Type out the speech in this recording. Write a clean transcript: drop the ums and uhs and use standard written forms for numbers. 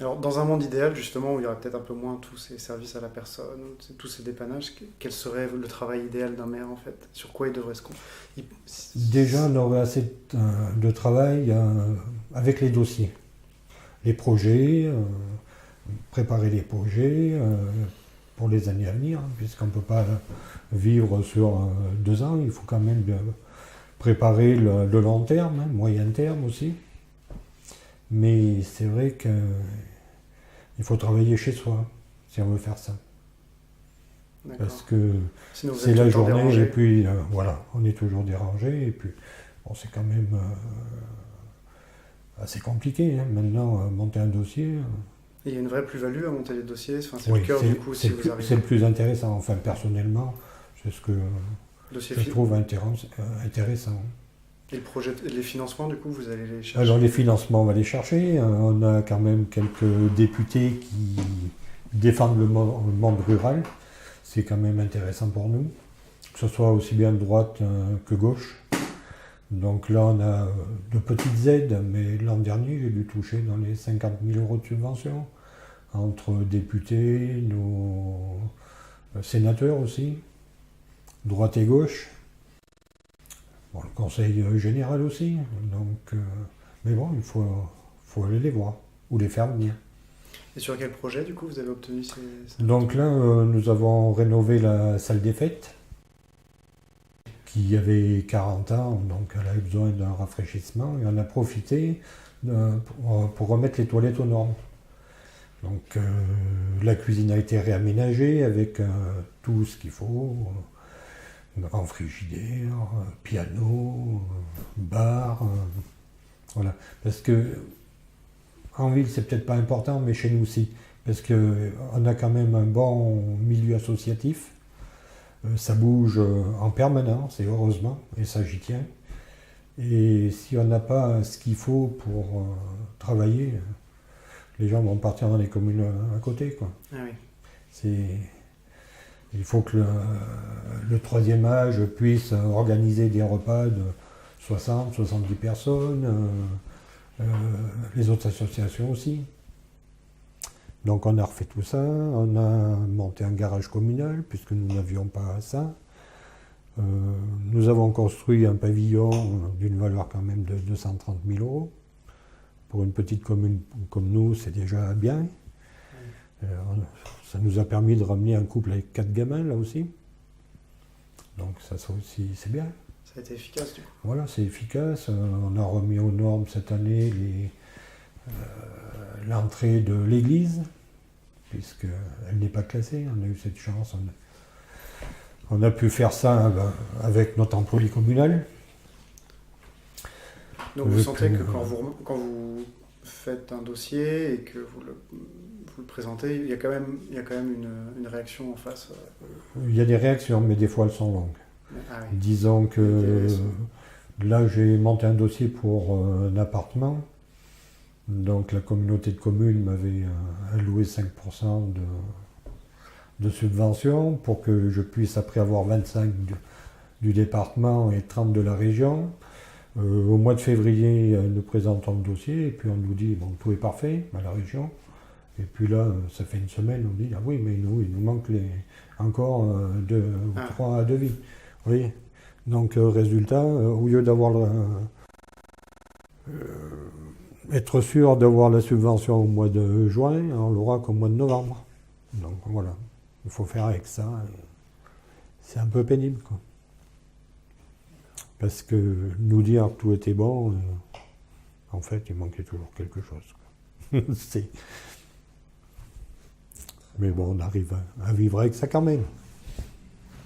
Alors, dans un monde idéal, justement, où il y aurait peut-être un peu moins tous ces services à la personne, tous ces dépannages, quel serait le travail idéal d'un maire, en fait? Sur quoi il devrait se concentrer? Déjà, on aurait assez de travail avec les dossiers, les projets, préparer les projets pour les années à venir, hein, puisqu'on ne peut pas vivre sur 2 ans, il faut quand même préparer le long terme, hein, moyen terme aussi. Mais c'est vrai qu'il faut travailler chez soi si on veut faire ça. Parce que sinon, vous c'est êtes tout la le temps journée dérangé. et puis voilà, on est toujours dérangé et puis bon, c'est quand même assez compliqué hein, maintenant monter un dossier. Et il y a une vraie plus-value à monter les dossiers, enfin, c'est le Oui, cœur du coup si vous c'est arrivez. le plus intéressant. Enfin, personnellement, c'est ce que Dossier je trouve intéressant. Et le projet, les financements, du coup, vous allez les chercher. Alors les financements, on va les chercher. On a quand même quelques députés qui défendent le monde rural. C'est quand même intéressant pour nous, que ce soit aussi bien de droite que gauche. Donc là, on a de petites aides, mais l'an dernier, j'ai dû toucher dans les 50 000 euros de subvention, entre députés, nos sénateurs aussi, droite et gauche. Bon, le conseil général aussi. Donc, mais bon, il faut aller les voir, ou les faire venir. Et sur quel projet, du coup, vous avez obtenu ces Donc là, nous avons rénové la salle des fêtes, qui avait 40 ans, donc elle avait besoin d'un rafraîchissement, et on a profité pour remettre les toilettes aux normes. Donc la cuisine a été réaménagée avec tout ce qu'il faut, grand frigidaire, piano, bar, voilà. Parce que en ville, c'est peut-être pas important, mais chez nous aussi. Parce qu'on a quand même un bon milieu associatif. Ça bouge en permanence, et heureusement, et ça j'y tiens. Et si on n'a pas ce qu'il faut pour travailler, les gens vont partir dans les communes à côté, quoi. Ah oui. Il faut que le troisième âge puisse organiser des repas de 60, 70 personnes, les autres associations aussi. Donc on a refait tout ça, on a monté un garage communal, puisque nous n'avions pas ça. Nous avons construit un pavillon d'une valeur quand même de 230 000 euros. Pour une petite commune comme nous, c'est déjà bien. Ça nous a permis de ramener un couple avec 4 gamins, là aussi. Donc ça aussi, c'est bien. Ça a été efficace, du coup. Voilà, c'est efficace. On a remis aux normes cette année l'entrée de l'église, puisqu'elle n'est pas classée. On a eu cette chance. On a pu faire ça avec notre employé communal. Donc vous sentez que quand vous faites un dossier et que vous le présentez, il y a quand même une réaction en face. Il y a des réactions, mais des fois elles sont longues. Ah oui. Disons que là j'ai monté un dossier pour un appartement. Donc la communauté de communes m'avait alloué 5% de subvention pour que je puisse après avoir 25 du département et 30 de la région. Au mois de février, nous présentons le dossier et puis on nous dit bon, tout est parfait à la région. Et puis là, ça fait une semaine, on dit ah oui, mais il nous manque encore 2 ou 3 devis. Oui. Donc résultat, au lieu d'avoir être sûr d'avoir la subvention au mois de juin, on l'aura qu'au mois de novembre. Donc voilà, il faut faire avec ça. C'est un peu pénible, quoi. Parce que nous dire que tout était bon, en fait, il manquait toujours quelque chose. Mais bon, on arrive à vivre avec ça quand même.